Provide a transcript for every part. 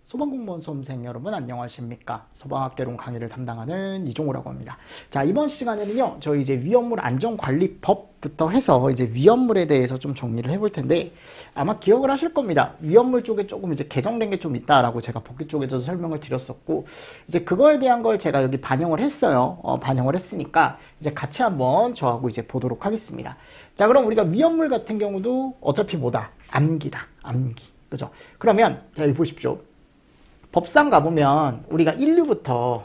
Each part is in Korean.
소방공무원 수험생 여러분 안녕하십니까? 소방학개론 강의를 담당하는 이종호라고 합니다. 자, 이번 시간에는요, 저희 이제 위험물 안전관리법부터 해서 이제 위험물에 대해서 좀 정리를 해볼 텐데, 아마 기억을 하실 겁니다. 위험물 쪽에 조금 이제 개정된 게 좀 있다라고 제가 복귀 쪽에서 설명을 드렸었고, 이제 그거에 대한 걸 제가 여기 반영을 했어요. 반영을 했으니까 이제 같이 한번 저하고 이제 보도록 하겠습니다. 자, 그럼 우리가 위험물 같은 경우도 어차피 뭐다? 암기다. 암기. 그죠? 그러면, 자, 여기 보십시오. 법상 가보면 우리가 1류부터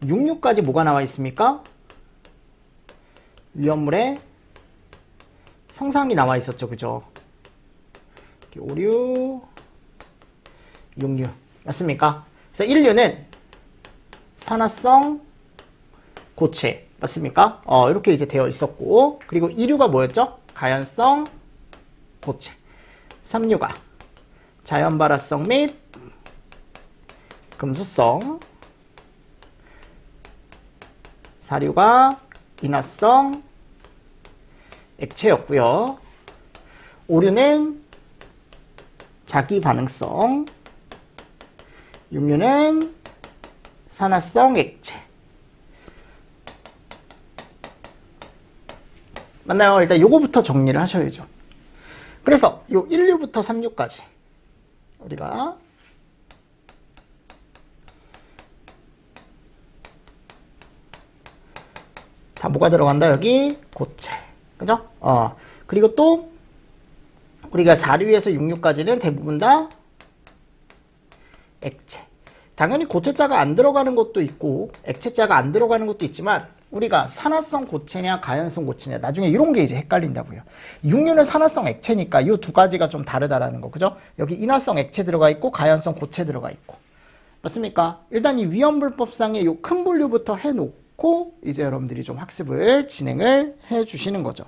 6류까지 뭐가 나와 있습니까? 위험물의 성상이 나와 있었죠. 그죠? 5류, 6류. 맞습니까? 그래서 1류는 산화성 고체. 맞습니까? 이렇게 이제 되어 있었고, 그리고 2류가 뭐였죠? 가연성 고체. 3류가 자연발화성 및 금수성, 4류가 인화성 액체였고요. 5류는 자기반응성, 6류는 산화성 액체. 맞나요? 일단 요거부터 정리를 하셔야죠. 그래서 요 1류부터 3류까지 우리가 다 뭐가 들어간다? 여기 고체. 그죠? 그리고 또 우리가 4류에서 6류까지는 대부분 다 액체. 당연히 고체자가 안 들어가는 것도 있고 액체자가 안 들어가는 것도 있지만 우리가 산화성 고체냐 가연성 고체냐 나중에 이런 게 이제 헷갈린다고요. 6류는 산화성 액체니까 이 두 가지가 좀 다르다라는 거. 그죠? 여기 인화성 액체 들어가 있고 가연성 고체 들어가 있고. 맞습니까? 일단 이 위험물법상의 이 큰 분류부터 해놓고 이제 여러분들이 좀 학습을 진행을 해 주시는 거죠.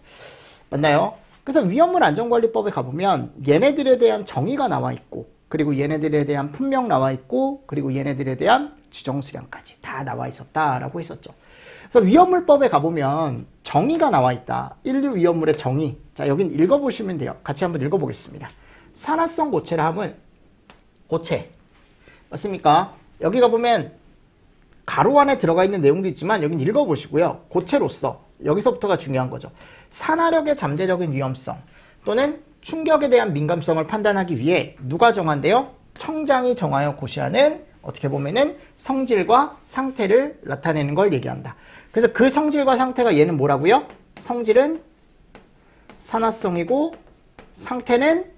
맞나요? 그래서 위험물 안전관리법에 가보면 얘네들에 대한 정의가 나와 있고, 그리고 얘네들에 대한 품명 나와 있고, 그리고 얘네들에 대한 지정수량까지 다 나와 있었다라고 했었죠. 그래서 위험물법에 가보면 정의가 나와 있다. 1류 위험물의 정의. 자, 여긴 읽어보시면 돼요. 같이 한번 읽어보겠습니다. 산화성 고체라 함은 고체. 맞습니까? 여기 가보면 가로 안에 들어가 있는 내용도 있지만 여긴 읽어보시고요. 고체로서 여기서부터가 중요한 거죠. 산화력의 잠재적인 위험성 또는 충격에 대한 민감성을 판단하기 위해 누가 정한대요? 청장이 정하여 고시하는 어떻게 보면은 성질과 상태를 나타내는 걸 얘기한다. 그래서 그 성질과 상태가 얘는 뭐라고요? 성질은 산화성이고 상태는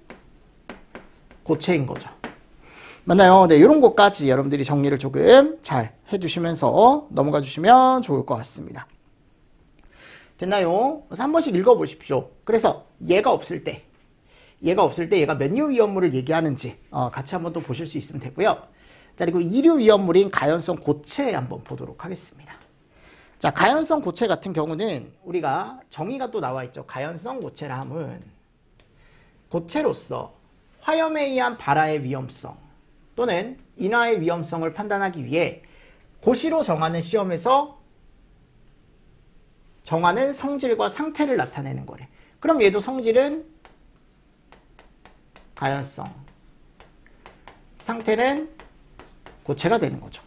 고체인 거죠. 맞나요? 네, 이런 것까지 여러분들이 정리를 조금 잘 해주시면서 넘어가 주시면 좋을 것 같습니다. 됐나요? 그래서 한 번씩 읽어보십시오. 그래서 얘가 없을 때 얘가 몇 류 위험물을 얘기하는지 같이 한번 또 보실 수 있으면 되고요. 자, 그리고 2류 위험물인 가연성 고체 한번 보도록 하겠습니다. 자, 가연성 고체 같은 경우는 우리가 정의가 또 나와 있죠. 가연성 고체라 함은 고체로서 화염에 의한 발화의 위험성 또는 인화의 위험성을 판단하기 위해 고시로 정하는 시험에서 정하는 성질과 상태를 나타내는 거래. 그럼 얘도 성질은 가연성, 상태는 고체가 되는 거죠.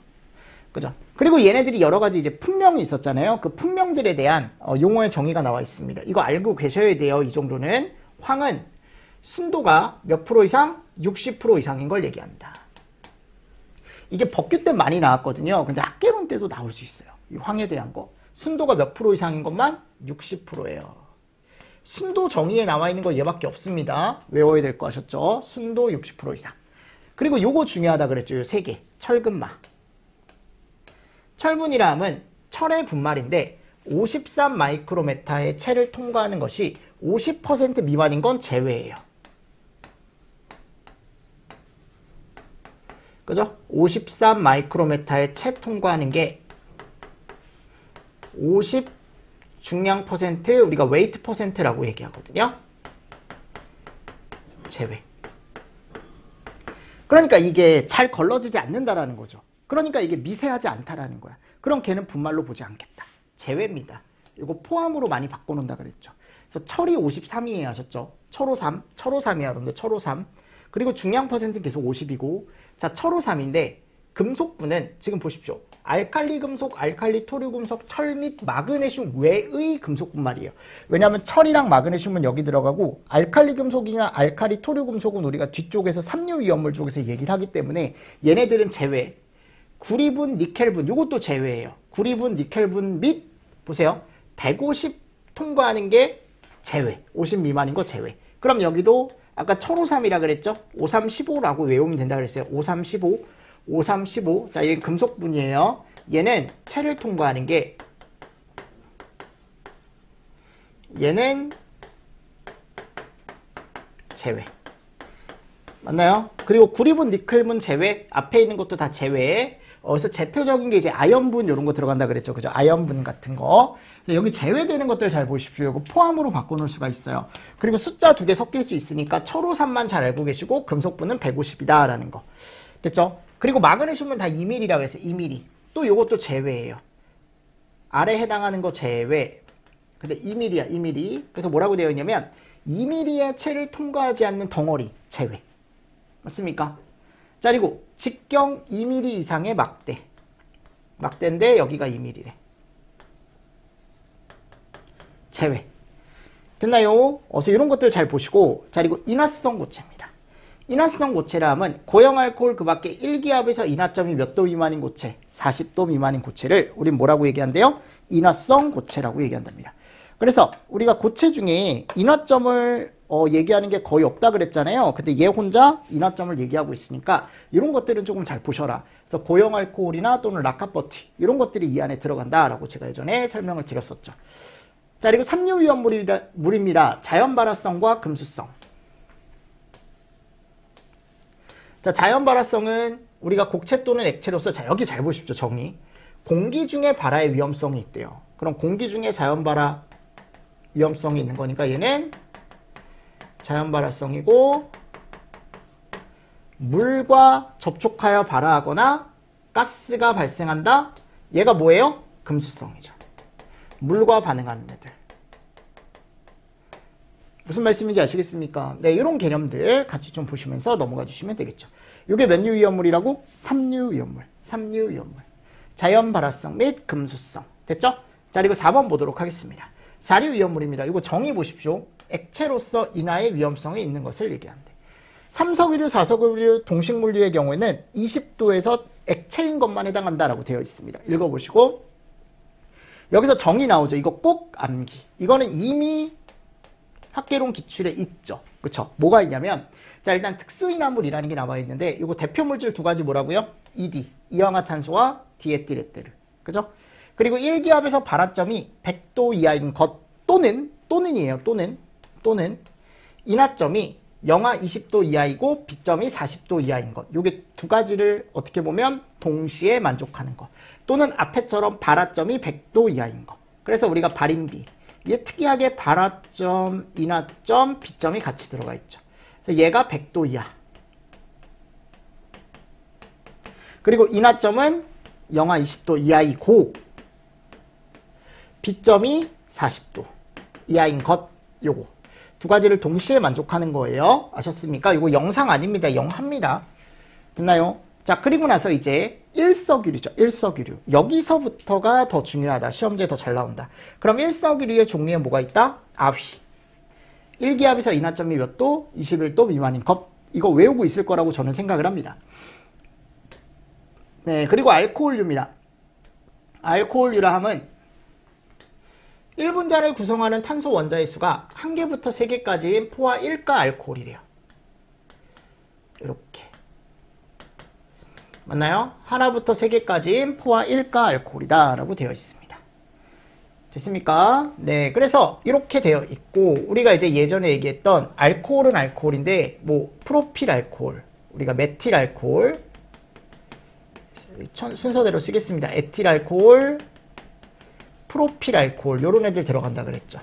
그죠? 그리고 얘네들이 여러 가지 이제 품명이 있었잖아요. 그 품명들에 대한 용어의 정의가 나와 있습니다. 이거 알고 계셔야 돼요. 이 정도는. 황은 순도가 몇 프로 이상? 60% 이상인 걸 얘기합니다. 이게 법규 때 많이 나왔거든요. 근데 학개론 때도 나올 수 있어요. 이 황에 대한 거. 순도가 몇 프로 이상인 것만 60%예요. 순도 정의에 나와 있는 거 얘밖에 없습니다. 외워야 될 거 아셨죠? 순도 60% 이상. 그리고 요거 중요하다 그랬죠. 요 세 개. 철근마. 철분이라 함은 철의 분말인데 53 마이크로메타의 체를 통과하는 것이 50% 미만인 건 제외예요. 그죠? 53 마이크로메타의 채 통과하는 게 50 중량 퍼센트, 우리가 웨이트 퍼센트라고 얘기하거든요. 제외. 그러니까 이게 잘 걸러지지 않는다라는 거죠. 그러니까 이게 미세하지 않다라는 거야. 그럼 걔는 분말로 보지 않겠다. 제외입니다. 이거 포함으로 많이 바꿔놓는다 그랬죠. 그래서 철이 53이에요 하셨죠. 철53이야 여러분들. 철53. 그리고 중량 퍼센트는 계속 50이고, 자, 철5,3인데 금속분은 지금 보십시오. 알칼리 금속, 알칼리 토류 금속, 철 및 마그네슘 외의 금속분 말이에요. 왜냐하면 철이랑 마그네슘은 여기 들어가고 알칼리 금속이나 알칼리 토류 금속은 우리가 뒤쪽에서 삼류 위험물 쪽에서 얘기를 하기 때문에 얘네들은 제외. 구리분, 니켈분 이것도 제외예요. 구리분, 니켈분 및 보세요. 150 통과하는 게 제외. 50 미만인 거 제외. 그럼 여기도 아까 철5,3이라 그랬죠? 5,3,15라고 외우면 된다 그랬어요. 5,3,15. 5,3,15. 자, 얘는 금속분이에요. 얘는 체를 통과하는 게 얘는 제외. 맞나요? 그리고 구리분, 니켈분 제외. 앞에 있는 것도 다 제외. 그래서 대표적인 게 이제 아연분 이런 거 들어간다 그랬죠. 그죠? 아연분 같은 거. 여기 제외되는 것들 잘 보십시오. 이거 포함으로 바꿔놓을 수가 있어요. 그리고 숫자 2개 섞일 수 있으니까 철5,3만 잘 알고 계시고 금속분은 150이다 라는 거. 됐죠? 그리고 마그네슘은 다 2mm라 그랬어요. 2mm. 또 요것도 제외예요. 아래 해당하는 거 제외. 근데 2mm야, 2mm. 그래서 뭐라고 되어 있냐면 2mm의 체를 통과하지 않는 덩어리 제외. 맞습니까? 자, 그리고 직경 2mm 이상의 막대. 막대인데 여기가 2mm래. 제외. 됐나요? 그래서 이런 것들 잘 보시고. 자, 그리고 인화성 고체입니다. 인화성 고체라 하면 고형 알코올 그 밖에 1기압에서 인화점이 몇 도 미만인 고체, 40도 미만인 고체를 우린 뭐라고 얘기한대요? 인화성 고체라고 얘기한답니다. 그래서 우리가 고체 중에 인화점을 얘기하는 게 거의 없다 그랬잖아요. 근데 얘 혼자 인화점을 얘기하고 있으니까 이런 것들은 조금 잘 보셔라. 그래서 고형 알코올이나 또는 락카버티 이런 것들이 이 안에 들어간다라고 제가 예전에 설명을 드렸었죠. 자, 그리고 삼류 위험물입니다. 자연 발화성과 금수성. 자, 자연 발화성은 우리가 곡체 또는 액체로서, 자, 여기 잘 보십시오. 정의. 공기 중에 발화의 위험성이 있대요. 그럼 공기 중에 자연 발화 위험성이 있는 거니까 얘는 자연 발화성이고, 물과 접촉하여 발화하거나 가스가 발생한다. 얘가 뭐예요? 금수성이죠. 물과 반응하는 애들. 무슨 말씀인지 아시겠습니까? 네, 이런 개념들 같이 좀 보시면서 넘어가 주시면 되겠죠. 이게 몇 류 위험물이라고? 3류 위험물. 3류 위험물. 자연 발화성 및 금수성. 됐죠? 자, 그리고 4번 보도록 하겠습니다. 4류 위험물입니다. 이거 정의 보십시오. 액체로서 인화의 위험성이 있는 것을 얘기한대. 3석유류, 4석유류, 동식물류의 경우에는 20도에서 액체인 것만 해당한다라고 되어 있습니다. 읽어보시고. 여기서 정의 나오죠. 이거 꼭 암기. 이거는 이미 학계론 기출에 있죠. 그쵸? 뭐가 있냐면, 자, 일단 특수인화물이라는 게 나와 있는데, 이거 대표물질 2가지 뭐라고요? ED, 이氧화탄소와 디에틸에테르. 그죠? 그리고 1기압에서 발화점이 100도 이하인 것, 또는이에요. 또는, 인화점이 영하 20도 이하이고, B점이 40도 이하인 것. 요게 2가지를 어떻게 보면 동시에 만족하는 것. 또는 앞에처럼 발화점이 100도 이하인 것. 그래서 우리가 발인비. 얘 특이하게 발화점, 인화점, B점이 같이 들어가 있죠. 그래서 얘가 100도 이하. 그리고 인화점은 영하 20도 이하이고 B점이 40도 이하인 것. 요거 2가지를 동시에 만족하는 거예요. 아셨습니까? 이거 영상 아닙니다. 영합니다. 됐나요? 자, 그리고 나서 이제 일석유류죠. 일석유류. 여기서부터가 더 중요하다. 시험지에 더 잘 나온다. 그럼 일석유류의 종류에 뭐가 있다? 아휘. 1기압에서 인화점이 몇 도? 21도 미만인 것. 이거 외우고 있을 거라고 저는 생각을 합니다. 네, 그리고 알코올류입니다. 알코올류라 함은 1분자를 구성하는 탄소 원자의 수가 1개부터 3개까지인 포화 1가 알코올이래요. 이렇게. 맞나요? 하나부터 3개까지인 포화 1가 알코올이다 라고 되어 있습니다. 됐습니까? 네, 그래서 이렇게 되어 있고, 우리가 이제 예전에 얘기했던 알코올은 알코올인데, 뭐 프로필 알코올, 우리가 메틸 알코올, 순서대로 쓰겠습니다. 에틸 알코올, 프로필 알코올, 요런 애들 들어간다 그랬죠.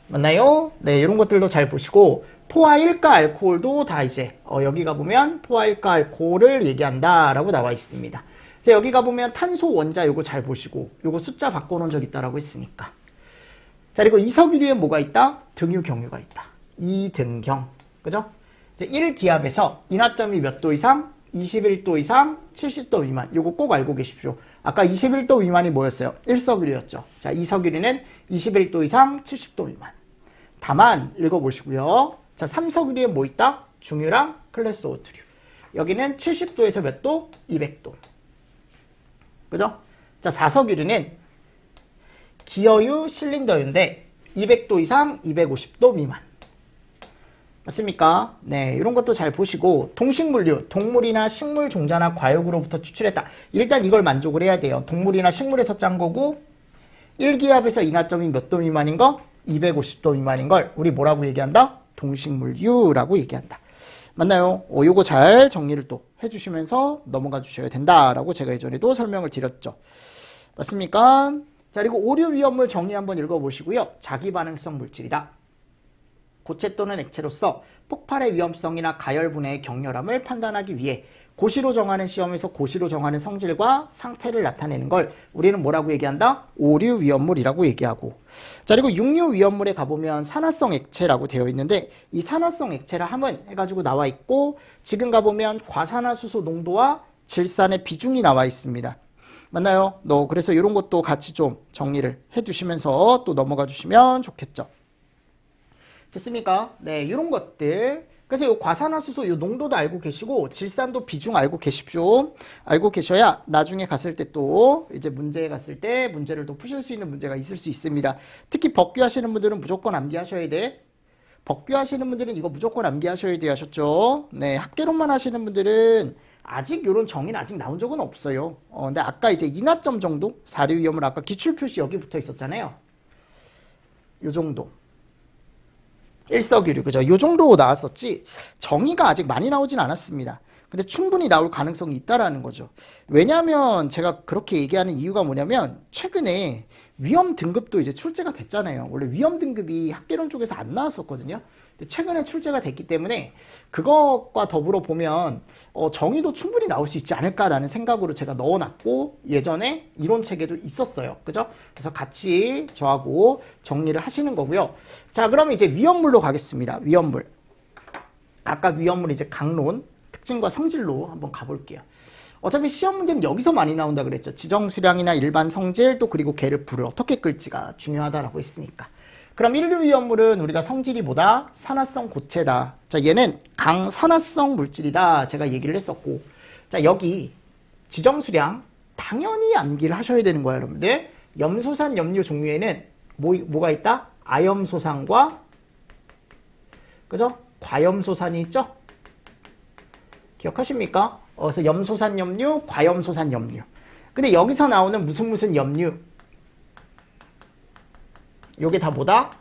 맞나요? 네, 이런 것들도 잘 보시고, 포화 1가 알코올도 다 이제 여기 가보면 포화 1가 알코올을 얘기한다 라고 나와 있습니다. 그래서 여기 가보면 탄소 원자 요거 잘 보시고, 요거 숫자 바꿔놓은 적 있다라고 했으니까. 자, 그리고 이석유류에 뭐가 있다? 등유 경유가 있다. 2등경. 그죠? 이제 1기압에서 인하점이 몇 도 이상? 21도 이상, 70도 미만. 요거 꼭 알고 계십시오. 아까 21도 미만이 뭐였어요? 1석유리였죠. 자, 2석유리는 21도 이상, 70도 미만. 다만 읽어보시고요. 자, 3석유리에 뭐 있다? 중유랑 클래스 오트류. 여기는 70도에서 몇 도? 200도. 그죠? 자, 4석유리는 기어유 실린더유인데 200도 이상, 250도 미만. 맞습니까? 네, 이런 것도 잘 보시고 동식물류, 동물이나 식물 종자나 과육으로부터 추출했다. 일단 이걸 만족을 해야 돼요. 동물이나 식물에서 짠 거고 1기압에서 인하점이 몇 도 미만인 거? 250도 미만인 걸 우리 뭐라고 얘기한다? 동식물류라고 얘기한다. 맞나요? 요거 잘 정리를 또 해주시면서 넘어가 주셔야 된다라고 제가 예전에도 설명을 드렸죠. 맞습니까? 자, 그리고 오류 위험물 정의 한번 읽어보시고요. 자기반응성 물질이다. 고체 또는 액체로서 폭발의 위험성이나 가열분해의 격렬함을 판단하기 위해 고시로 정하는 시험에서 고시로 정하는 성질과 상태를 나타내는 걸 우리는 뭐라고 얘기한다? 오류 위험물이라고 얘기하고. 자, 그리고 육류 위험물에 가보면 산화성 액체라고 되어 있는데 이 산화성 액체라 함은 해가지고 나와 있고 지금 가보면 과산화수소 농도와 질산의 비중이 나와 있습니다. 맞나요? 그래서 이런 것도 같이 좀 정리를 해두시면서 또 넘어가 주시면 좋겠죠. 됐습니까? 네, 이런 것들. 그래서 이 과산화수소 이 농도도 알고 계시고 질산도 비중 알고 계십시오. 알고 계셔야 나중에 갔을 때 또 이제 문제에 갔을 때 문제를 또 푸실 수 있는 문제가 있을 수 있습니다. 특히 법규 하시는 분들은 무조건 암기하셔야 돼. 법규 하시는 분들은 이거 무조건 암기하셔야 돼 하셨죠? 네, 학개론만 하시는 분들은 아직 이런 정의는 아직 나온 적은 없어요. 근데 아까 이제 인하점 정도? 사류 위험을 아까 기출 표시 여기 붙어 있었잖아요. 요 정도. 일석유류, 그죠? 요 정도 나왔었지 정의가 아직 많이 나오진 않았습니다. 근데 충분히 나올 가능성이 있다라는 거죠. 왜냐하면 제가 그렇게 얘기하는 이유가 뭐냐면 최근에 위험 등급도 이제 출제가 됐잖아요. 원래 위험 등급이 학개론 쪽에서 안 나왔었거든요. 근데 최근에 출제가 됐기 때문에 그것과 더불어 보면 정의도 충분히 나올 수 있지 않을까라는 생각으로 제가 넣어놨고 예전에 이론책에도 있었어요. 그죠? 그래서 같이 저하고 정리를 하시는 거고요. 자, 그러면 이제 위험물로 가겠습니다. 위험물. 아까 위험물 이제 강론, 특징과 성질로 한번 가볼게요. 어차피 시험 문제는 여기서 많이 나온다 그랬죠. 지정 수량이나 일반 성질 또 그리고 걔를 불을 어떻게 끌지가 중요하다라고 했으니까. 그럼 인류 위험물은 우리가 성질이 뭐다? 산화성 고체다. 자, 얘는 강산화성 물질이다. 제가 얘기를 했었고. 자, 여기 지정 수량 당연히 암기를 하셔야 되는 거예요, 여러분들. 염소산 염류 종류에는 뭐가 있다? 아염소산과 그죠? 과염소산이 있죠? 기억하십니까? 그래서 염소산 염류, 과염소산 염류. 근데 여기서 나오는 무슨 염류. 요게 다 뭐다?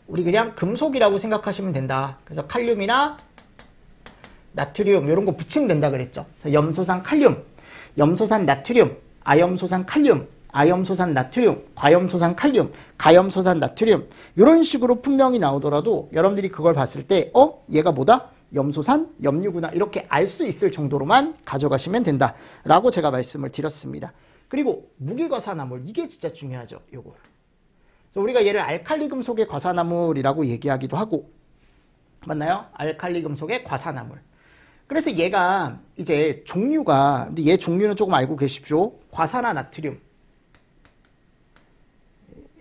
우리 그냥 금속이라고 생각하시면 된다. 그래서 칼륨이나 나트륨 이런 거 붙이면 된다 그랬죠. 그래서 염소산 칼륨, 염소산 나트륨, 아염소산 칼륨, 아염소산 나트륨, 과염소산 칼륨, 가염소산 나트륨 이런 식으로 분명히 나오더라도 여러분들이 그걸 봤을 때 얘가 뭐다? 염소산 염류구나 이렇게 알 수 있을 정도로만 가져가시면 된다라고 제가 말씀을 드렸습니다. 그리고 무기과산화물 이게 진짜 중요하죠. 요거. 우리가 얘를 알칼리 금속의 과산화물이라고 얘기하기도 하고 맞나요? 알칼리 금속의 과산화물. 그래서 얘가 이제 종류가 근데 얘 종류는 조금 알고 계십시오. 과산화 나트륨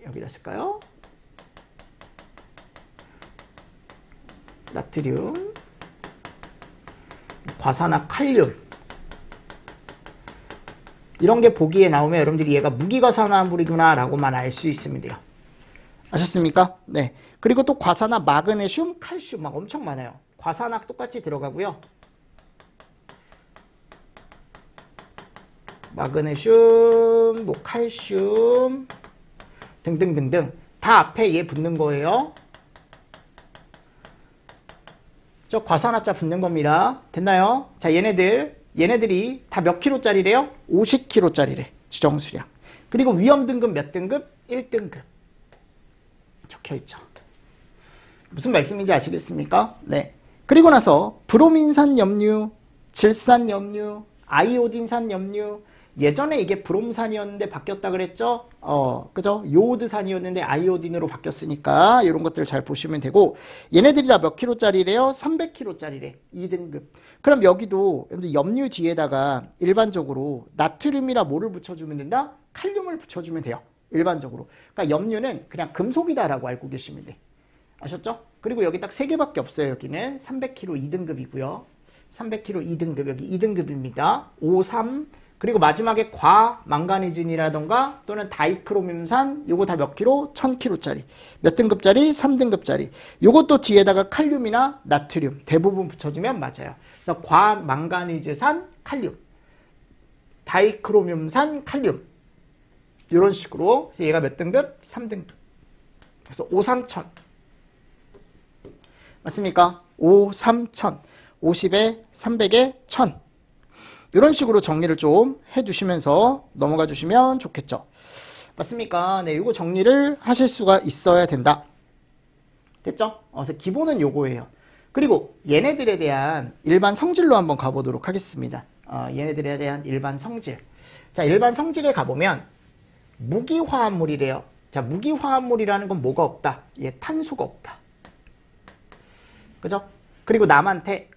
여기다 쓸까요? 나트륨 과산화 칼륨 이런 게 보기에 나오면 여러분들이 얘가 무기과산화물이구나 라고만 알 수 있으면 돼요. 아셨습니까? 네. 그리고 또 과산화 마그네슘, 칼슘 막 엄청 많아요. 과산화 똑같이 들어가고요. 마그네슘, 뭐 칼슘 등등등등 다 앞에 얘 붙는 거예요. 저 과산화자 붙는 겁니다. 됐나요? 자, 얘네들이 다 몇 킬로짜리래요? 50킬로짜리래. 지정수량. 그리고 위험 등급 몇 등급? 1등급. 적혀있죠. 무슨 말씀인지 아시겠습니까? 네. 그리고 나서 브로민산 염류, 질산 염류, 아이오딘산 염류 예전에 이게 브롬산이었는데 바뀌었다 그랬죠? 그죠? 요오드산이었는데 아이오딘으로 바뀌었으니까 이런 것들 잘 보시면 되고, 얘네들이 다 몇 킬로짜리래요? 300킬로짜리래. 2등급. 그럼 여기도 여러분들 염류 뒤에다가 일반적으로 나트륨이나 뭐를 붙여주면 된다? 칼륨을 붙여주면 돼요. 일반적으로. 그러니까 염류는 그냥 금속이다라고 알고 계시면 돼. 아셨죠? 그리고 여기 딱 3개밖에 없어요. 여기는 300kg 2등급이고요. 300kg 2등급, 여기 2등급입니다. 5, 3, 그리고 마지막에 과망가니진이라던가 또는 다이크로뮴산, 요거 다 몇 킬로? 1000kg짜리. 몇 등급짜리? 3등급짜리. 요것도 뒤에다가 칼륨이나 나트륨 대부분 붙여주면 맞아요. 그래서 과망가니즈산 칼륨, 다이크로뮴산 칼륨, 이런 식으로. 그래서 얘가 몇 등급? 3등급. 그래서 5, 3000. 맞습니까? 5, 3000. 50에 300에 1000. 이런 식으로 정리를 좀 해주시면서 넘어가 주시면 좋겠죠. 맞습니까? 네, 이거 정리를 하실 수가 있어야 된다. 됐죠? 그래서 기본은 요거예요. 그리고 얘네들에 대한 일반 성질로 한번 가보도록 하겠습니다. 얘네들에 대한 일반 성질. 자, 일반 성질에 가보면 무기화합물이래요. 자, 무기화합물이라는 건 뭐가 없다? 얘 탄소가 없다. 그죠? 그리고 남한테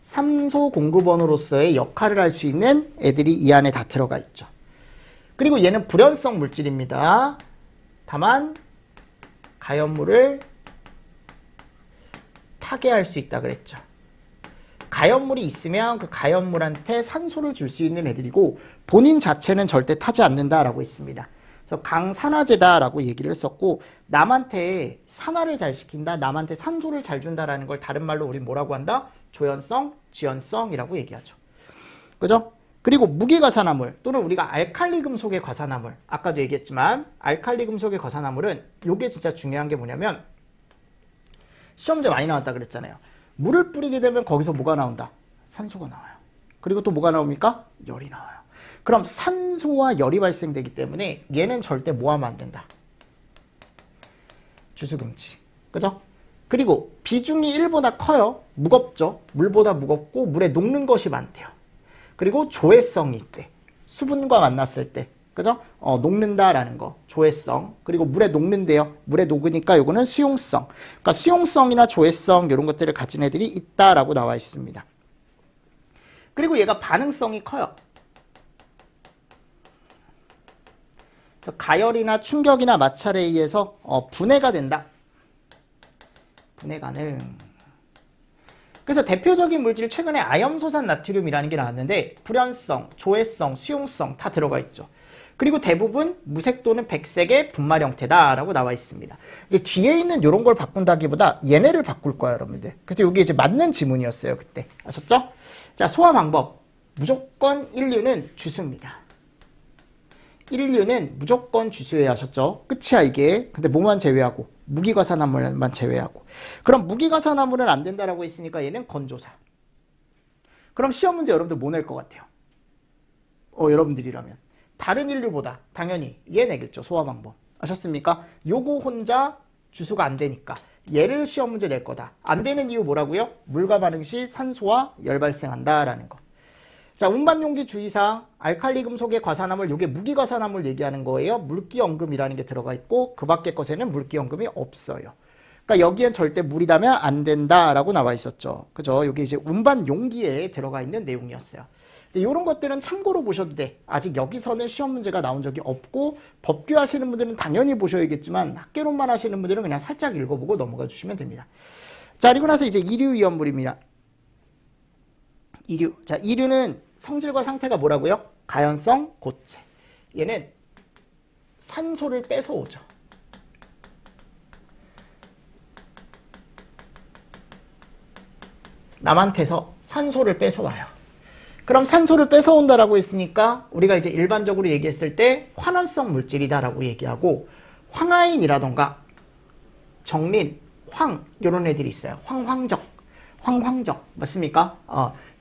삼소 공급원으로서의 역할을 할 수 있는 애들이 이 안에 다 들어가 있죠. 그리고 얘는 불연성 물질입니다. 다만 가연물을 타개할 수 있다 그랬죠. 가연물이 있으면 그 가연물한테 산소를 줄 수 있는 애들이고 본인 자체는 절대 타지 않는다라고 했습니다. 그래서 강산화제다라고 얘기를 했었고, 남한테 산화를 잘 시킨다, 남한테 산소를 잘 준다라는 걸 다른 말로 우리 뭐라고 한다? 조연성, 지연성이라고 얘기하죠. 그죠? 그리고 무기가산화물 또는 우리가 알칼리 금속의 과산화물, 아까도 얘기했지만 알칼리 금속의 과산화물은 이게 진짜 중요한 게 뭐냐면 시험 문제 많이 나왔다 그랬잖아요. 물을 뿌리게 되면 거기서 뭐가 나온다? 산소가 나와요. 그리고 또 뭐가 나옵니까? 열이 나와요. 그럼 산소와 열이 발생되기 때문에 얘는 절대 뭐하면 안 된다. 주수금지. 그죠? 그리고 비중이 1보다 커요. 무겁죠. 물보다 무겁고 물에 녹는 것이 많대요. 그리고 조회성이 있대. 수분과 만났을 때. 그죠? 녹는다라는 거. 조회성. 그리고 물에 녹는데요. 물에 녹으니까 요거는 수용성. 그러니까 수용성이나 조회성 이런 것들을 가진 애들이 있다라고 나와 있습니다. 그리고 얘가 반응성이 커요. 가열이나 충격이나 마찰에 의해서 분해가 된다. 분해 가능. 그래서 대표적인 물질 최근에 아염소산 나트륨이라는 게 나왔는데 불연성, 조회성, 수용성 다 들어가 있죠. 그리고 대부분 무색 또는 백색의 분말 형태다라고 나와 있습니다. 이게 뒤에 있는 이런 걸 바꾼다기보다 얘네를 바꿀 거예요, 여러분들. 그래서 이게 이제 맞는 지문이었어요, 그때. 아셨죠? 자, 소화 방법. 무조건 1류는 주수입니다. 1류는 무조건 주수해야 하셨죠? 끝이야, 이게. 근데 뭐만 제외하고? 무기가산화물만 제외하고. 그럼 무기가산화물은 안 된다라고 했으니까 얘는 건조사. 그럼 시험 문제 여러분들 뭐 낼 것 같아요? 여러분들이라면. 다른 1류보다 당연히 얘 내겠죠, 소화 방법. 아셨습니까? 요거 혼자 주수가 안 되니까 얘를 시험 문제 낼 거다. 안 되는 이유 뭐라고요? 물과 반응 시 산소와 열 발생한다라는 거. 자, 운반용기 주의사항, 알칼리 금속의 과산화물, 요게 무기과산화물 얘기하는 거예요. 물기연금이라는 게 들어가 있고 그 밖의 것에는 물기연금이 없어요. 그러니까 여기엔 절대 물이 닿으면 안 된다라고 나와 있었죠. 그죠? 요게 이제 운반용기에 들어가 있는 내용이었어요. 이런 것들은 참고로 보셔도 돼. 아직 여기서는 시험 문제가 나온 적이 없고 법규 하시는 분들은 당연히 보셔야겠지만 학개론만 하시는 분들은 그냥 살짝 읽어보고 넘어가 주시면 됩니다. 자, 그리고 나서 이제 이류 위험물입니다. 이류. 자, 이류는 성질과 상태가 뭐라고요? 가연성 고체. 얘는 산소를 뺏어오죠. 남한테서 산소를 뺏어와요. 그럼 산소를 뺏어온다라고 했으니까 우리가 이제 일반적으로 얘기했을 때 환원성 물질이다라고 얘기하고 황화인이라던가 정린, 황 이런 애들이 있어요. 황황적, 황황적 맞습니까?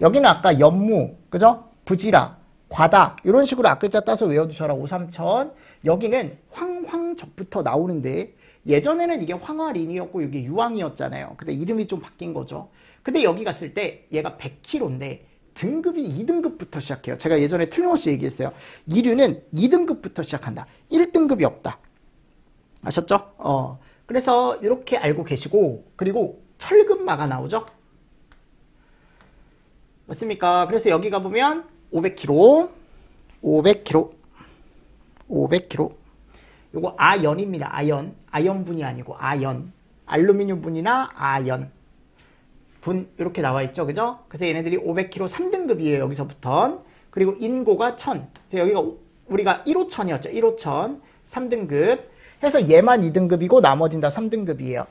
여기는 아까 연무, 그죠? 부지라, 과다 이런 식으로 앞글자 따서 외워두셔라. 53000. 여기는 황황적부터 나오는데 예전에는 이게 황화린이었고 이게 유황이었잖아요. 근데 이름이 좀 바뀐 거죠. 근데 여기 갔을 때 얘가 100kg인데 등급이 2등급부터 시작해요. 제가 예전에 틀림없이 얘기했어요. 이류는 2등급부터 시작한다. 1등급이 없다. 아셨죠? 그래서 이렇게 알고 계시고, 그리고 철근마가 나오죠? 맞습니까? 그래서 여기 가보면 500kg, 500kg, 500kg. 요거 아연입니다. 아연. 아연분이 아니고 아연. 알루미늄 분이나 아연. 분 이렇게 나와 있죠. 그죠? 그래서 얘네들이 500kg 3등급이에요. 여기서부터. 그리고 인고가 1000. 그래서 여기가 우리가 1호천이었죠. 1호천. 3등급. 해서 얘만 2등급이고 나머진 다 3등급이에요.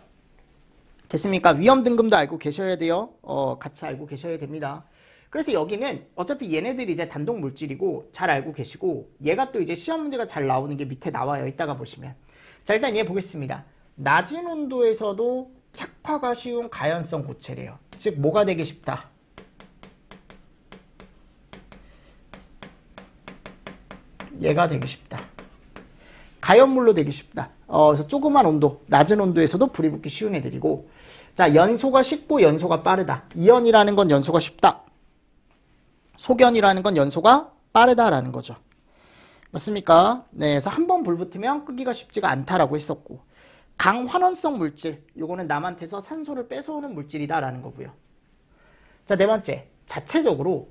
됐습니까? 위험 등급도 알고 계셔야 돼요. 같이 알고 계셔야 됩니다. 그래서 여기는 어차피 얘네들이 이제 단독 물질이고 잘 알고 계시고, 얘가 또 이제 시험 문제가 잘 나오는 게 밑에 나와요. 이따가 보시면. 자, 일단 얘 보겠습니다. 낮은 온도에서도 착화가 쉬운 가연성 고체래요. 즉 뭐가 되기 쉽다? 얘가 되기 쉽다. 가연물로 되기 쉽다. 그래서 조그만 온도, 낮은 온도에서도 불이 붙기 쉬운 애들이고, 자, 연소가 쉽고 연소가 빠르다. 이연이라는 건 연소가 쉽다. 소견이라는 건 연소가 빠르다라는 거죠. 맞습니까? 네, 그래서 한 번 불 붙으면 끄기가 쉽지가 않다라고 했었고, 강환원성 물질, 요거는 남한테서 산소를 뺏어오는 물질이다라는 거고요. 자, 네 번째, 자체적으로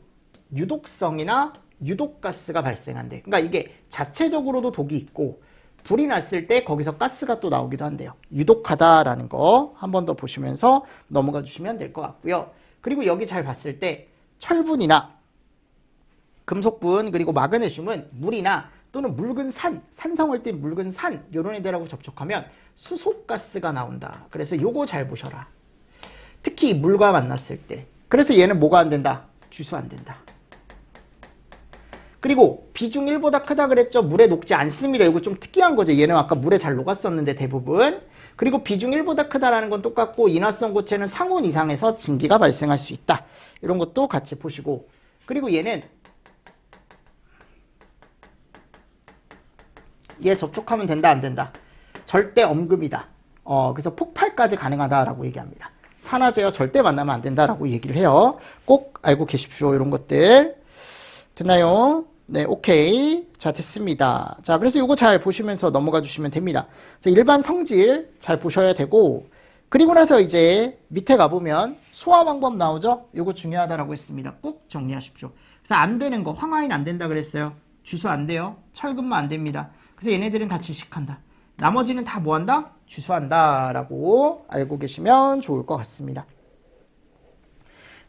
유독성이나 유독가스가 발생한대. 그러니까 이게 자체적으로도 독이 있고 불이 났을 때 거기서 가스가 또 나오기도 한대요. 유독하다라는 거 한 번 더 보시면서 넘어가 주시면 될 것 같고요. 그리고 여기 잘 봤을 때 철분이나 금속분 그리고 마그네슘은 물이나 또는 묽은 산, 산성을 띤 묽은 산 이런 애들하고 접촉하면 수소가스가 나온다. 그래서 요거 잘 보셔라. 특히 물과 만났을 때. 그래서 얘는 뭐가 안 된다? 주수 안 된다. 그리고 비중 1보다 크다 그랬죠? 물에 녹지 않습니다. 이거 좀 특이한 거죠. 얘는 아까 물에 잘 녹았었는데 대부분. 그리고 비중 1보다 크다라는 건 똑같고, 인화성 고체는 상온 이상에서 진기가 발생할 수 있다. 이런 것도 같이 보시고, 그리고 얘는 얘 접촉하면 된다 안 된다? 절대 엄금이다. 그래서 폭발까지 가능하다라고 얘기합니다. 산화제와 절대 만나면 안 된다라고 얘기를 해요. 꼭 알고 계십시오. 이런 것들. 됐나요? 네, 오케이. 자, 됐습니다. 자, 그래서 이거 잘 보시면서 넘어가 주시면 됩니다. 자, 일반 성질 잘 보셔야 되고, 그리고 나서 이제 밑에 가보면 소화 방법 나오죠? 이거 중요하다라고 했습니다. 꼭 정리하십시오. 그래서 안 되는 거, 황화인 안 된다 그랬어요. 주수 안 돼요. 철근만 안 됩니다. 그래서 얘네들은 다 질식한다. 나머지는 다 뭐 한다? 주수한다 라고 알고 계시면 좋을 것 같습니다.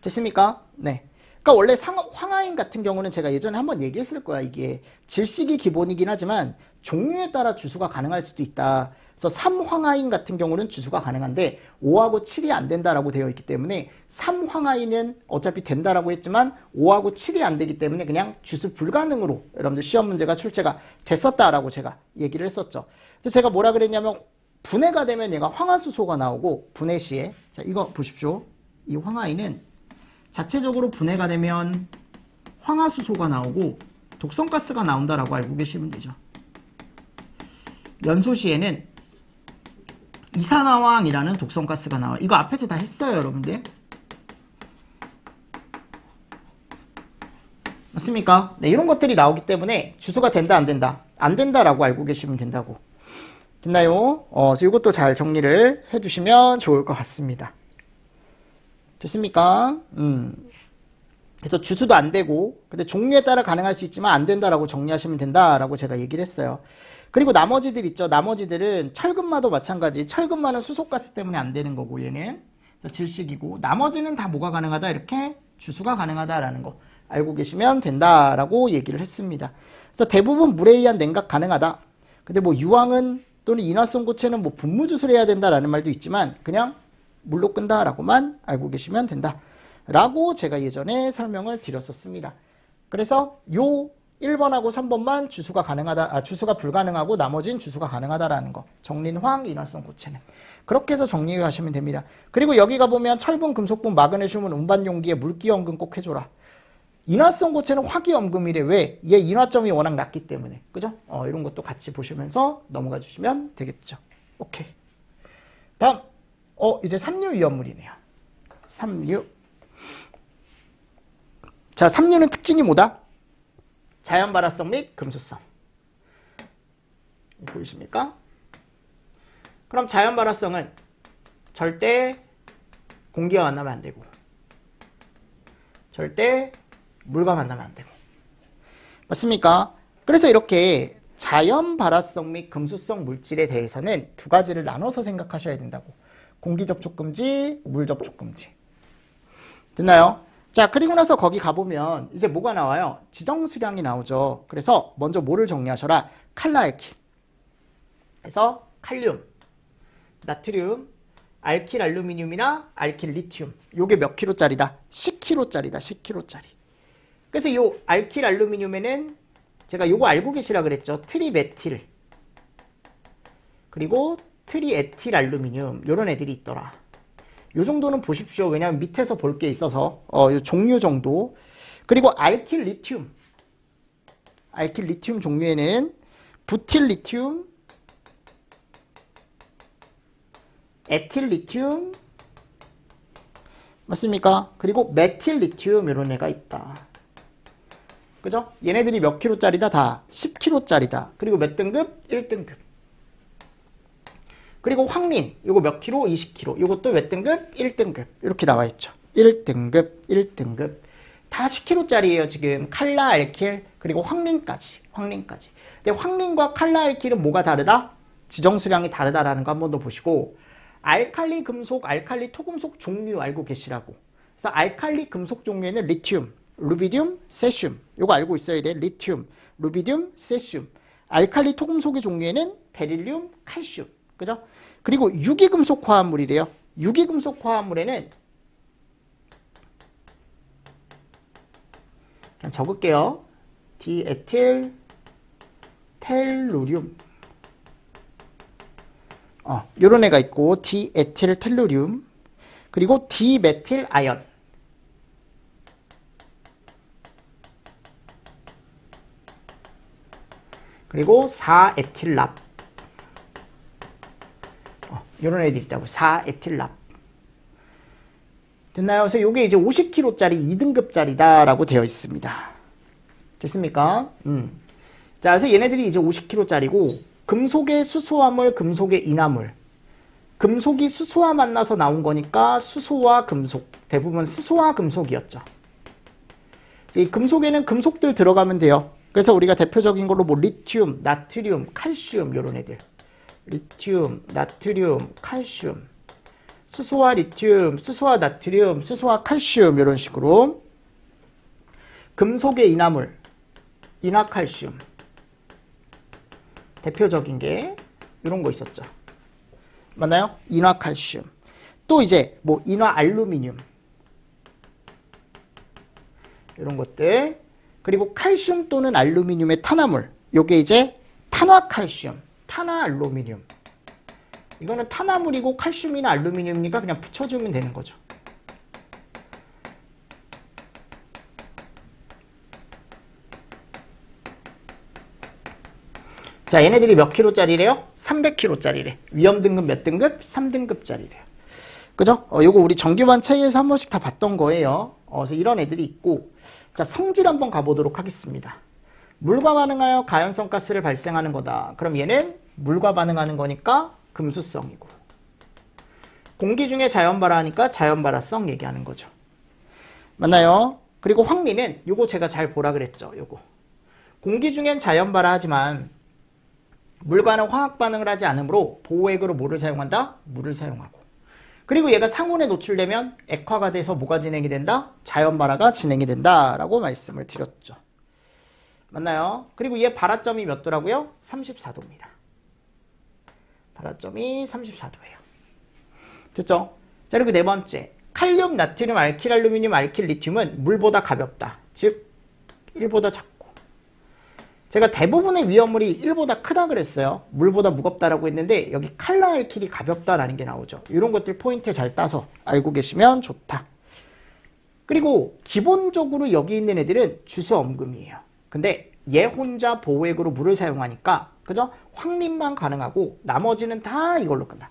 됐습니까? 네. 그러니까 원래 황화인 같은 경우는 제가 예전에 한번 얘기했을 거야. 이게 질식이 기본이긴 하지만 종류에 따라 주수가 가능할 수도 있다. 그래서 3황화인 같은 경우는 주수가 가능한데 5하고 7이 안 된다라고 되어 있기 때문에 3황화인은 어차피 된다라고 했지만 5하고 7이 안 되기 때문에 그냥 주수 불가능으로 여러분들 시험 문제가 출제가 됐었다라고 제가 얘기를 했었죠. 그래서 제가 뭐라 그랬냐면 분해가 되면 얘가 황화수소가 나오고, 분해 시에 자 이거 보십시오. 이 황화인은 자체적으로 분해가 되면 황화수소가 나오고 독성가스가 나온다라고 알고 계시면 되죠. 연소 시에는 이산화황이라는 독성가스가 나와요. 이거 앞에서 다 했어요, 여러분들. 맞습니까? 네, 이런 것들이 나오기 때문에 주수가 된다, 안 된다? 안 된다라고 알고 계시면 된다고. 됐나요? 그래서 이것도 잘 정리를 해주시면 좋을 것 같습니다. 됐습니까? 그래서 주수도 안 되고, 근데 종류에 따라 가능할 수 있지만 안 된다라고 정리하시면 된다라고 제가 얘기를 했어요. 그리고 나머지들 있죠. 나머지들은 철근마도 마찬가지. 철근마는 수소가스 때문에 안 되는 거고, 얘는 질식이고, 나머지는 다 뭐가 가능하다? 이렇게 주수가 가능하다라는 거 알고 계시면 된다라고 얘기를 했습니다. 그래서 대부분 물에 의한 냉각 가능하다. 근데 뭐 유황은 또는 인화성 고체는 뭐 분무주수를 해야 된다라는 말도 있지만 그냥 물로 끈다라고만 알고 계시면 된다 라고 제가 예전에 설명을 드렸었습니다. 그래서 요 1번하고 3번만 주수가 가능하다, 주수가 불가능하고 나머지는 주수가 가능하다라는 거. 정린황, 인화성 고체는. 그렇게 해서 정리하시면 됩니다. 그리고 여기 가보면 철분, 금속분, 마그네슘은 운반 용기에 물기염금 꼭 해줘라. 인화성 고체는 화기염금이래. 왜? 얘 인화점이 워낙 낮기 때문에. 그죠? 이런 것도 같이 보시면서 넘어가 주시면 되겠죠. 오케이. 다음, 이제 삼류 위험물이네요. 삼류. 자, 삼류는 특징이 뭐다? 자연 발화성 및 금수성. 보이십니까? 그럼 자연 발화성은 절대 공기와 만나면 안 되고, 절대 물과 만나면 안 되고. 맞습니까? 그래서 이렇게 자연 발화성 및 금수성 물질에 대해서는 두 가지를 나눠서 생각하셔야 된다고. 공기 접촉 금지, 물 접촉 금지. 됐나요? 자, 그리고 나서 거기 가보면 이제 뭐가 나와요? 지정수량이 나오죠. 그래서 먼저 뭐를 정리하셔라? 칼라알킬. 그래서 칼륨, 나트륨, 알킬 알루미늄이나 알킬 리튬. 요게 몇 킬로짜리다? 10킬로짜리다. 10킬로짜리. 그래서 요 알킬 알루미늄에는 제가 요거 알고 계시라 그랬죠. 트리메틸. 그리고 트리에틸 알루미늄. 요런 애들이 있더라. 요 정도는 보십시오. 왜냐면 밑에서 볼 게 있어서 요 종류 정도. 그리고 알킬 리튬. 알킬 리튬 종류에는 부틸 리튬, 에틸 리튬, 맞습니까? 그리고 메틸 리튬 이런 애가 있다. 그죠? 얘네들이 몇 킬로짜리다? 다 10킬로짜리다. 그리고 몇 등급? 1등급. 그리고 황린, 요거 몇 킬로? 20킬로. 요것도 몇 등급? 1등급. 이렇게 나와 있죠. 1등급, 1등급. 다 10킬로짜리예요, 지금. 칼라, 알킬, 그리고 황린까지. 황린까지. 근데 황린과 칼라, 알킬은 뭐가 다르다? 지정수량이 다르다라는 거 한 번 더 보시고, 알칼리 금속, 알칼리 토금속 종류 알고 계시라고. 그래서 알칼리 금속 종류에는 리튬, 루비듐, 세슘. 요거 알고 있어야 돼. 리튬, 루비듐, 세슘. 알칼리 토금속의 종류에는 베릴륨, 칼슘. 그죠? 그리고 유기금속 화합물이래요. 유기금속 화합물에는 그냥 적을게요. 디에틸 텔루륨. 요런 애가 있고, 디에틸 텔루륨. 그리고 디메틸 아연. 그리고 4에틸랍. 요런 애들이 있다고. 4에틸랍. 됐나요? 그래서 요게 이제 50kg짜리 2등급짜리다라고 되어 있습니다. 됐습니까? 자, 그래서 얘네들이 이제 50kg짜리고, 금속의 수소화물, 금속의 인화물. 금속이 수소와 만나서 나온 거니까 수소와 금속. 대부분 수소와 금속이었죠. 이 금속에는 금속들 들어가면 돼요. 그래서 우리가 대표적인 걸로 뭐 리튬, 나트륨, 칼슘 요런 애들. 리튬, 나트륨, 칼슘. 수소와 리튬, 수소와 나트륨, 수소와 칼슘 이런 식으로. 금속의 인화물, 인화칼슘. 대표적인 게 이런 거 있었죠. 맞나요? 인화칼슘. 또 이제 뭐 인화알루미늄. 이런 것들. 그리고 칼슘 또는 알루미늄의 탄화물. 요게 이제 탄화칼슘, 탄화알루미늄. 이거는 탄화물이고 칼슘이나 알루미늄이니까 그냥 붙여주면 되는 거죠. 자, 얘네들이 몇 킬로짜리래요? 300킬로짜리래. 위험 등급 몇 등급? 3등급짜리래요. 그죠? 요거 우리 정규반 책에서 한 번씩 다 봤던 거예요. 그래서 이런 애들이 있고. 자, 성질 한번 가보도록 하겠습니다. 물과 반응하여 가연성 가스를 발생하는 거다. 그럼 얘는 물과 반응하는 거니까 금수성이고. 공기 중에 자연 발화하니까 자연 발화성 얘기하는 거죠. 맞나요? 그리고 황리는 요거 제가 잘 보라 그랬죠. 요거. 공기 중엔 자연 발화하지만 물과는 화학 반응을 하지 않으므로 보호액으로 뭐를 사용한다? 물을 사용하고. 그리고 얘가 상온에 노출되면 액화가 돼서 뭐가 진행이 된다? 자연 발화가 진행이 된다라고 말씀을 드렸죠. 맞나요? 그리고 얘 발화점이 몇 도라고요? 34도입니다. 발화점이 34도예요. 됐죠? 자, 그리고 네 번째. 칼륨, 나트륨, 알킬, 알루미늄, 알킬, 리튬은 물보다 가볍다. 즉 1보다 작고. 제가 대부분의 위험물이 1보다 크다 그랬어요. 물보다 무겁다라고 했는데 여기 칼라 알킬이 가볍다라는 게 나오죠. 이런 것들 포인트 잘 따서 알고 계시면 좋다. 그리고 기본적으로 여기 있는 애들은 주소엄금이에요. 근데 얘 혼자 보호액으로 물을 사용하니까 그죠? 황림만 가능하고 나머지는 다 이걸로 끝나.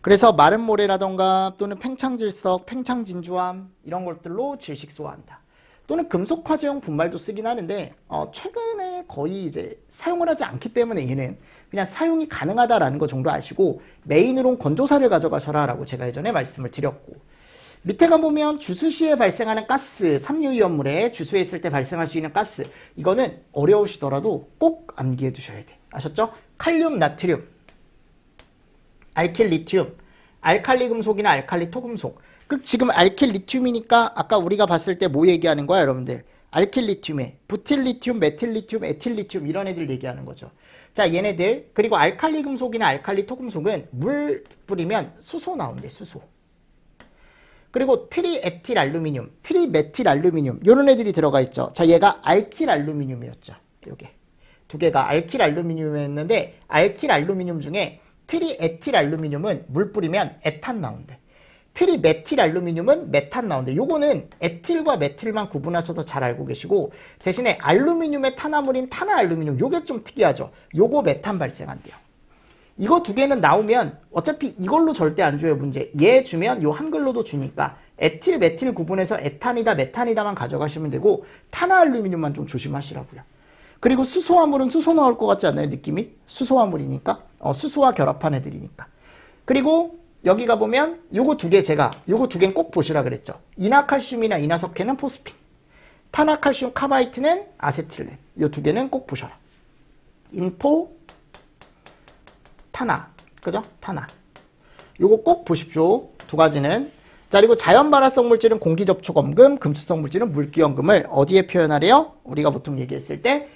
그래서 마른 모래라던가 또는 팽창질석, 팽창진주암 이런 것들로 질식소화한다. 또는 금속 화재용 분말도 쓰긴 하는데 최근에 거의 이제 사용을 하지 않기 때문에 얘는 그냥 사용이 가능하다라는 거 정도 아시고 메인으로는 건조사를 가져가셔라 라고 제가 예전에 말씀을 드렸고, 밑에 가보면 주수 시에 발생하는 가스, 삼유위험물에 주수했을 때 발생할 수 있는 가스, 이거는 어려우시더라도 꼭 암기해 두셔야 돼. 아셨죠? 칼륨, 나트륨, 알킬, 리튬, 알칼리 금속이나 알칼리 토금속. 지금 알킬 리튬이니까 아까 우리가 봤을 때 뭐 얘기하는 거야, 여러분들? 알킬 리튬에 부틸 리튬, 메틸 리튬, 에틸 리튬 이런 애들 얘기하는 거죠. 자, 얘네들. 그리고 알칼리 금속이나 알칼리 토금속은 물 뿌리면 수소 나온대, 수소. 그리고 트리에틸 알루미늄, 트리메틸 알루미늄 이런 애들이 들어가 있죠. 자, 얘가 알킬 알루미늄이었죠. 요게 두 개가 알킬 알루미늄이었는데, 알킬 알루미늄 중에 트리에틸 알루미늄은 물 뿌리면 에탄 나온대. 트리메틸 알루미늄은 메탄 나온대. 요거는 에틸과 메틸만 구분하셔서 잘 알고 계시고, 대신에 알루미늄의 탄화물인 탄화 알루미늄, 요게 좀 특이하죠. 요거 메탄 발생한대요. 이거 두 개는 나오면 어차피 이걸로 절대 안 줘요, 문제. 얘 주면 요 한글로도 주니까 에틸, 메틸 구분해서 에탄이다, 메탄이다만 가져가시면 되고, 탄화 알루미늄만 좀 조심하시라고요. 그리고 수소화물은 수소 나올 것 같지 않나요, 느낌이? 수소화물이니까. 수소와 결합한 애들이니까. 그리고 여기 가보면 요거 두 개 요거 두 개는 꼭 보시라 그랬죠. 이나칼슘이나 이나석해는 포스핀, 탄화칼슘 카바이트는 아세틸렌. 요 두 개는 꼭 보셔라. 인포, 탄화. 그죠? 탄화. 요거 꼭 보십시오. 두 가지는. 자, 그리고 자연 발화성 물질은 공기 접촉 엄금, 금수성 물질은 물기 엄금을 어디에 표현하래요? 우리가 보통 얘기했을 때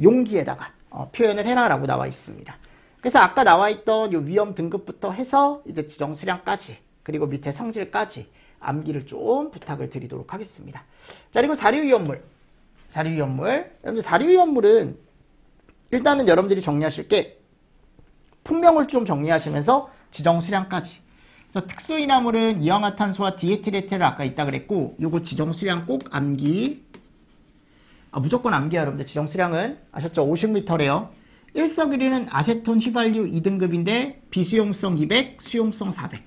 용기에다가 표현을 해라라고 나와 있습니다. 그래서 아까 나와 있던 요 위험 등급부터 해서 이제 지정 수량까지, 그리고 밑에 성질까지 암기를 좀 부탁을 드리도록 하겠습니다. 자, 그리고 사료위험물. 여러분들 사료위험물은 일단은 여러분들이 정리하실 게 품명을 좀 정리하시면서 지정 수량까지. 그래서 특수인화물은 이氧화탄소와 디에틸에틸을 아까 있다 그랬고, 요거 지정 수량 꼭 암기. 무조건 암기야, 여러분들. 지정 수량은 아셨죠? 50m래요. 일석이리는 아세톤 휘발유 2등급인데 비수용성 200, 수용성 400.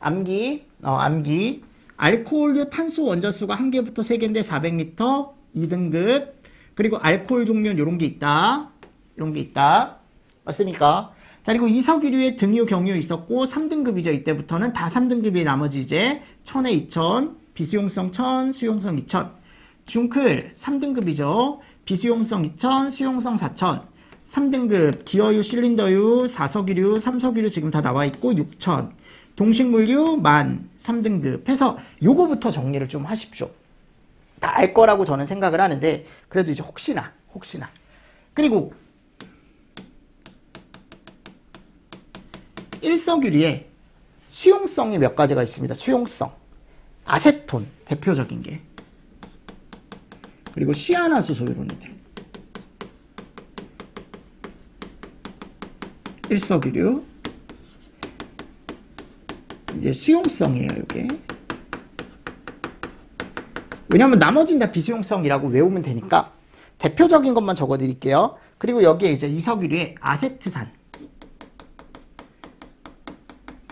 암기. 알코올류 탄소 원자수가 1개부터 3개인데 400L 2등급. 그리고 알코올 종류는 요런 게 있다. 맞습니까? 자, 그리고 이석유류에 등유, 경유 있었고 3등급이죠. 이때부터는 다 3등급이 나머지 이제 1000에 2000, 비수용성 1000, 수용성 2000. 중클 3등급이죠. 비수용성 2000, 수용성 4000. 3등급 기어유, 실린더유, 4석유류, 3석유류 지금 다 나와 있고 6000. 동식물유 10,000, 3등급 해서 요거부터 정리를 좀 하십시오. 다 알 거라고 저는 생각을 하는데, 그래도 이제 혹시나. 그리고 일석유리에 수용성이 몇 가지가 있습니다. 수용성. 아세톤 대표적인 게. 그리고 시아나수소 이런 애들. 일석유류. 이제 수용성이에요, 이게. 왜냐면 나머지는 다 비수용성이라고 외우면 되니까 대표적인 것만 적어 드릴게요. 그리고 여기에 이제 이석유류에 아세트산,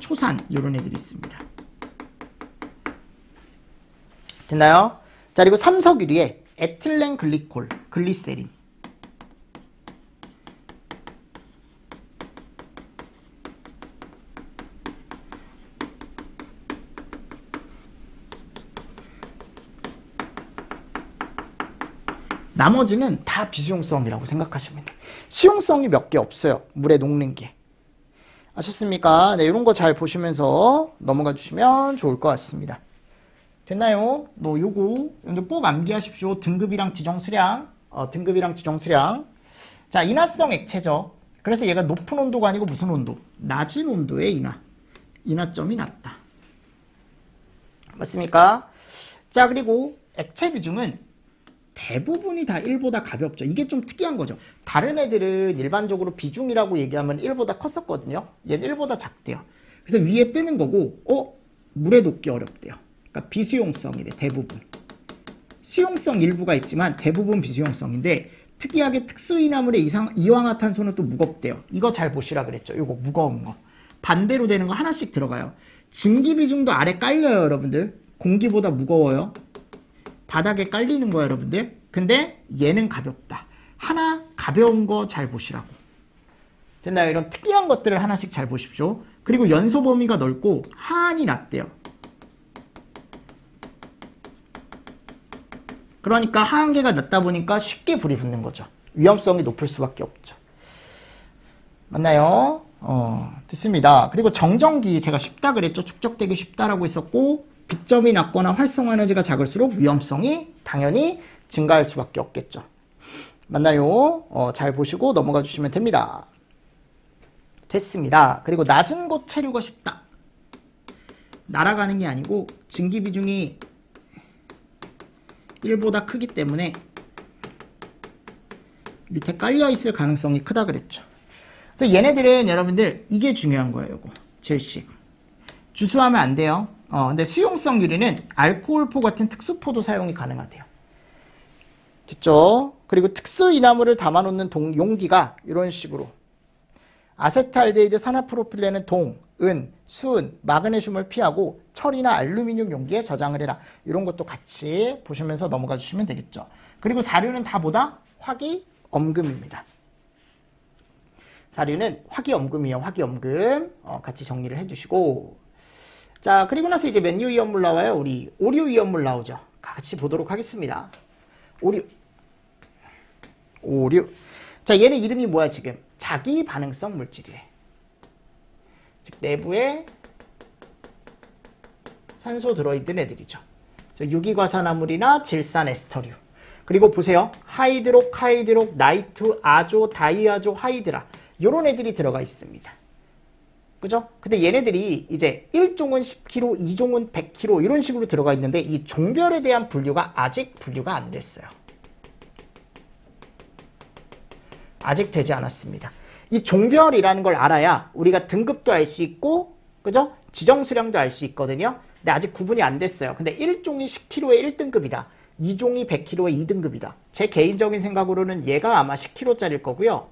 초산 이런 애들이 있습니다. 됐나요? 자, 그리고 삼석유류에 에틸렌 글리콜, 글리세린. 나머지는 다 비수용성이라고 생각하시면 돼요. 수용성이 몇 개 없어요. 물에 녹는 게. 아셨습니까? 네, 이런 거 잘 보시면서 넘어가 주시면 좋을 것 같습니다. 됐나요? 요거 꼭 암기하십시오. 등급이랑 지정 수량. 자, 인화성 액체죠. 그래서 얘가 높은 온도가 아니고 무슨 온도? 낮은 온도의 인화. 인화점이 낮다. 맞습니까? 자, 그리고 액체 비중은 대부분이 다 1보다 가볍죠. 이게 좀 특이한 거죠. 다른 애들은 일반적으로 비중이라고 얘기하면 1보다 컸었거든요. 얘는 1보다 작대요. 그래서 위에 뜨는 거고, 물에 녹기 어렵대요. 그러니까 비수용성이래, 대부분. 수용성 일부가 있지만 대부분 비수용성인데, 특이하게 특수인화물의 이황화탄소는 또 무겁대요. 이거 잘 보시라 그랬죠. 이거 무거운 거. 반대로 되는 거 하나씩 들어가요. 증기 비중도 아래 깔려요, 여러분들. 공기보다 무거워요. 바닥에 깔리는 거예요, 여러분들. 근데 얘는 가볍다. 하나 가벼운 거 잘 보시라고. 됐나요? 이런 특이한 것들을 하나씩 잘 보십시오. 그리고 연소 범위가 넓고 하한이 낮대요. 그러니까 하한계가 낮다 보니까 쉽게 불이 붙는 거죠. 위험성이 높을 수밖에 없죠. 맞나요? 됐습니다. 그리고 정전기 제가 쉽다 그랬죠. 축적되기 쉽다라고 했었고 빗점이 낮거나 활성 에너지가 작을수록 위험성이 당연히 증가할 수밖에 없겠죠. 맞나요? 잘 보시고 넘어가 주시면 됩니다. 됐습니다. 그리고 낮은 곳 체류가 쉽다. 날아가는 게 아니고 증기 비중이 1보다 크기 때문에 밑에 깔려 있을 가능성이 크다 그랬죠. 그래서 얘네들은 여러분들 이게 중요한 거예요. 요거 질식 주수하면 안 돼요. 근데 수용성 유리는 알코올포 같은 특수포도 사용이 가능하대요. 됐죠? 그리고 특수 이나물을 담아놓는 용기가 이런 식으로 아세트알데히드 산화프로필렌은 동, 은, 수은, 마그네슘을 피하고 철이나 알루미늄 용기에 저장을 해라. 이런 것도 같이 보시면서 넘어가 주시면 되겠죠. 그리고 사료는 다 뭐다? 화기엄금입니다. 사료는 화기엄금이에요. 화기엄금. 같이 정리를 해주시고 자 그리고 나서 이제 몇 류 위험물 나와요? 우리 5류 위험물 나오죠. 같이 보도록 하겠습니다. 5류. 자 얘네 이름이 뭐야 지금? 자기 반응성 물질이래. 즉 내부에 산소 들어있는 애들이죠. 유기과산화물이나 질산 에스터류. 그리고 보세요. 하이드록, 나이트, 아조, 다이아조, 하이드라. 요런 애들이 들어가 있습니다. 그죠? 근데 얘네들이 이제 1종은 10kg, 2종은 100kg 이런 식으로 들어가 있는데 이 종별에 대한 분류가 아직 분류가 안 됐어요. 아직 되지 않았습니다. 이 종별이라는 걸 알아야 우리가 등급도 알 수 있고, 그죠? 지정수량도 알 수 있거든요. 근데 아직 구분이 안 됐어요. 근데 1종이 10kg의 1등급이다. 2종이 100kg의 2등급이다. 제 개인적인 생각으로는 얘가 아마 10kg짜리일 거고요.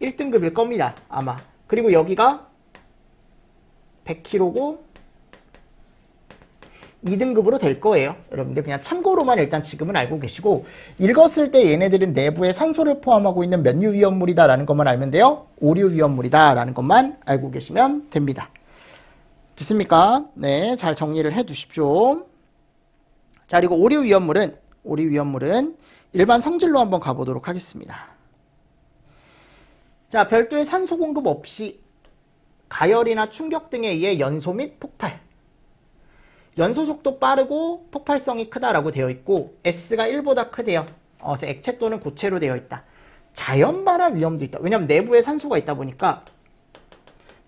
1등급일 겁니다. 아마. 그리고 여기가 100kg고 2등급으로 될 거예요. 여러분들 그냥 참고로만 일단 지금은 알고 계시고 읽었을 때 얘네들은 내부에 산소를 포함하고 있는 몇 류 위험물이다 라는 것만 알면 돼요. 5류 위험물이다 라는 것만 알고 계시면 됩니다. 됐습니까? 네, 잘 정리를 해 주십시오. 자, 그리고 5류 위험물은 일반 성질로 한번 가보도록 하겠습니다. 자, 별도의 산소 공급 없이 가열이나 충격 등에 의해 연소 및 폭발. 연소 속도 빠르고 폭발성이 크다라고 되어 있고 S가 1보다 크대요. 그래서 액체 또는 고체로 되어 있다. 자연 발화 위험도 있다. 왜냐하면 내부에 산소가 있다 보니까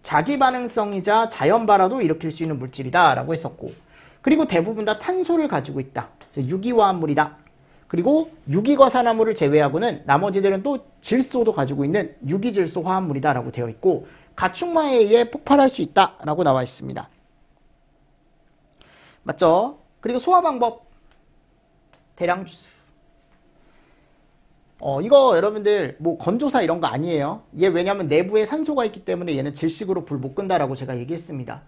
자기 반응성이자 자연 발화도 일으킬 수 있는 물질이다 라고 했었고 그리고 대부분 다 탄소를 가지고 있다. 유기화합물이다. 그리고 유기과산화물을 제외하고는 나머지들은 또 질소도 가지고 있는 유기질소 화합물이다 라고 되어 있고 가축마에 의해 폭발할 수 있다 라고 나와 있습니다. 맞죠? 그리고 소화 방법 대량 주수. 이거 여러분들 뭐 건조사 이런 거 아니에요. 얘 왜냐면 내부에 산소가 있기 때문에 얘는 질식으로 불 못 끈다라고 제가 얘기했습니다.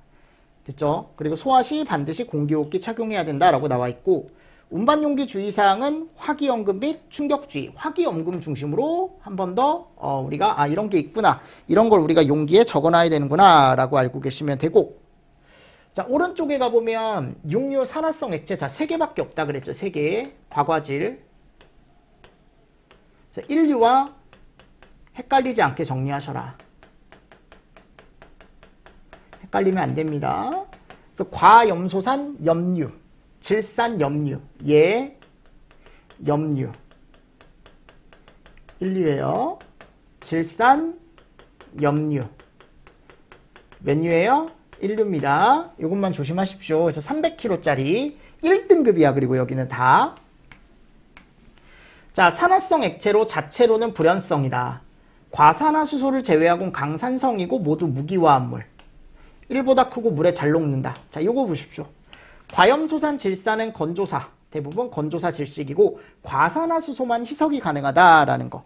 됐죠? 그리고 소화 시 반드시 공기호흡기 착용해야 된다라고 나와 있고 운반용기 주의사항은 화기염금 및 충격주의, 화기염금 중심으로 한 번 더 우리가 이런 게 있구나. 이런 걸 우리가 용기에 적어놔야 되는구나 라고 알고 계시면 되고 자 오른쪽에 가보면 육류 산화성 액체 자 3개밖에 없다 그랬죠. 3개. 과과질. 1류와 헷갈리지 않게 정리하셔라. 헷갈리면 안 됩니다. 그래서 과염소산 염류, 질산 염류, 얘 염류 1류예요. 질산 염류 몇 류예요? 1류입니다. 이것만 조심하십시오. 그래서 300kg짜리 1등급이야. 그리고 여기는 다. 자, 산화성 액체로 자체로는 불연성이다. 과산화수소를 제외하고는 강산성이고 모두 무기화합물. 1보다 크고 물에 잘 녹는다. 자, 요거 보십시오. 과염소산 질산은 건조사. 대부분 건조사 질식이고 과산화수소만 희석이 가능하다라는 거.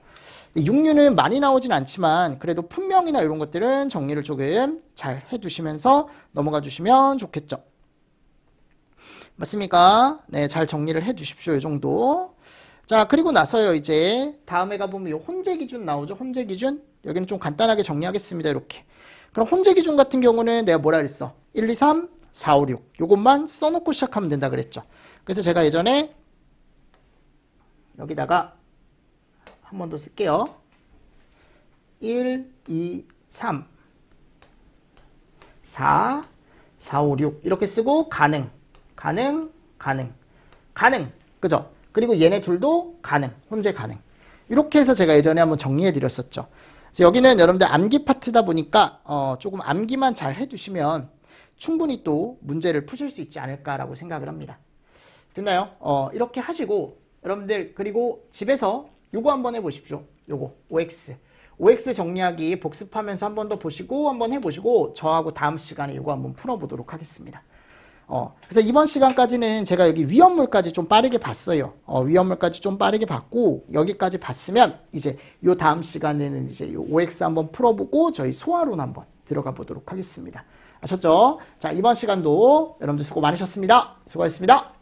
육류는 많이 나오진 않지만 그래도 품명이나 이런 것들은 정리를 조금 잘 해두시면서 넘어가 주시면 좋겠죠. 맞습니까? 네, 잘 정리를 해 주십시오. 이 정도. 자, 그리고 나서요, 이제 다음에 가보면 이 혼재 기준 나오죠. 혼재 기준. 여기는 좀 간단하게 정리하겠습니다. 이렇게. 그럼 혼재 기준 같은 경우는 내가 뭐라 그랬어? 1, 2, 3, 4, 5, 6. 요것만 써놓고 시작하면 된다 그랬죠. 그래서 제가 예전에 여기다가 한 번 더 쓸게요. 1, 2, 3, 4, 4, 5, 6 이렇게 쓰고 가능, 가능, 가능, 가능. 그죠? 그리고 얘네 둘도 가능, 혼재 가능. 이렇게 해서 제가 예전에 한번 정리해 드렸었죠. 여기는 여러분들 암기 파트다 보니까 조금 암기만 잘 해주시면 충분히 또 문제를 푸실 수 있지 않을까라고 생각을 합니다. 됐나요? 이렇게 하시고 여러분들 그리고 집에서 요거 한번 해보십시오. 요거 OX 정리하기 복습하면서 한 번 더 보시고 한번 해보시고 저하고 다음 시간에 요거 한번 풀어보도록 하겠습니다. 그래서 이번 시간까지는 제가 여기 위험물까지 좀 빠르게 봤어요. 위험물까지 좀 빠르게 봤고 여기까지 봤으면 이제 요 다음 시간에는 이제 요 OX 한번 풀어보고 저희 소화론 한번 들어가 보도록 하겠습니다. 아셨죠? 자, 이번 시간도 여러분들 수고 많으셨습니다. 수고하셨습니다.